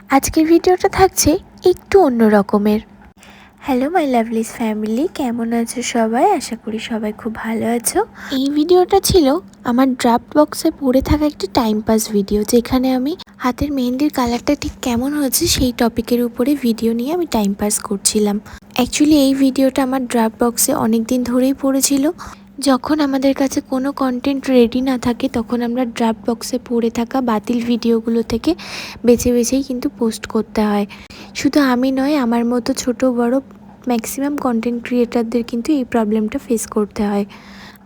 আজকের ভিডিওটা থাকছে একটু অন্য রকমের। হ্যালো মাই লাভলিস ফ্যামিলি, কেমন আছো সবাই? আশা করি সবাই খুব ভালো আছো। এই ভিডিওটা ছিল আমার ড্রাফট বক্সে পড়ে থাকা একটি টাইম পাস ভিডিও, যেখানে আমি হাতের মেহেন্দির কালারটা ঠিক কেমন হয়েছে সেই টপিকের উপরে ভিডিও নিয়ে আমি টাইম পাস করছিলাম। অ্যাকচুয়ালি এই ভিডিওটা আমার ড্রাফট বক্সে অনেক দিন ধরেই পড়েছিল। যখন আমাদের কাছে কোনো কন্টেন্ট রেডি না থাকে তখন আমরা ড্রাফট বক্সে পড়ে থাকা বাতিল ভিডিওগুলো থেকে বেছে বেছেই কিন্তু পোস্ট করতে হয়। শুধু আমি নয়, আমার মতো ছোট বড় ম্যাক্সিমাম কন্টেন্ট ক্রিয়েটারদের কিন্তু এই প্রবলেমটা ফেস করতে হয়।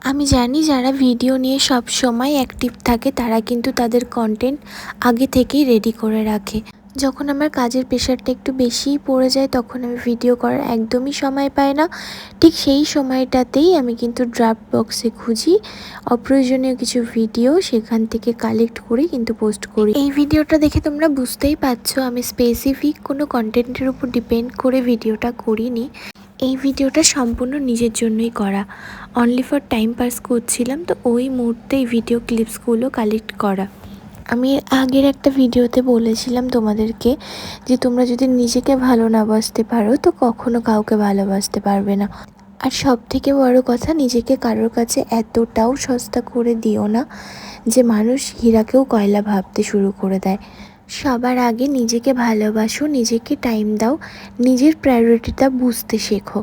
আমি জানি যারা ভিডিও নিয়ে সব সময় অ্যাক্টিভ থাকে তারা কিন্তু তাদের কন্টেন্ট আগে থেকেই রেডি করে রাখে। যখন আমার কাজের প্রেশারটা একটু বেশিই পড়ে যায় তখন আমি ভিডিও করার একদমই সময় পাই না। ঠিক সেই সময়টাতেই আমি কিন্তু ড্রাফট বক্সে খুঁজি অপ্রয়োজনীয় কিছু ভিডিও, সেখান থেকে কালেক্ট করে কিন্তু পোস্ট করি। এই ভিডিওটা দেখে তোমরা বুঝতেই পারছো আমি স্পেসিফিক কোনো কন্টেন্টের উপর ডিপেন্ড করে ভিডিওটা করিনি। এই ভিডিওটা সম্পূর্ণ নিজের জন্যই করা, অনলি ফর টাইম পাস করছিলাম, তো ওই মুহূর্তে এই ভিডিও ক্লিপসগুলো কালেক্ট করা। আমি আগের একটা ভিডিওতে বলেছিলাম তোমাদেরকে যে তোমরা যদি নিজেকে ভালো না বাসতে পারো তো কখনো কাউকে ভালোবাসতে পারবে না। আর সব থেকে বড় কথা, নিজেকে কারোর কাছে এতটাও সস্তা করে দিও না যে মানুষ হীরাকেও কয়লা ভাবতে শুরু করে দেয়। সবার আগে নিজেকে ভালোবাসো, নিজেকে টাইম দাও, নিজের প্রায়োরিটিটা বুঝতে শেখো।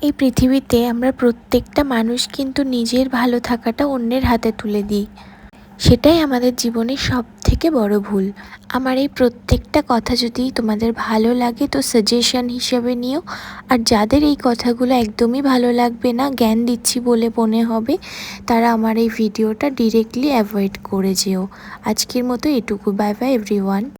এই পৃথিবীতে আমরা প্রত্যেকটা মানুষ কিন্তু নিজের ভালো থাকাটা অন্যের হাতে তুলে দিই, সেটাই আমাদের জীবনের সব থেকে বড় ভুল। আমার এই প্রত্যেকটা কথা যদি তোমাদের ভালো লাগে তো সাজেশন হিসেবে নিও, আর যাদের এই কথাগুলো একদমই ভালো লাগবে না, জ্ঞান দিচ্ছি বলে মনে হবে, তারা আমার এই ভিডিওটা ডিরেক্টলি অ্যাভয়েড করে যেও। আজকের মতো এটুকু। Bye bye everyone.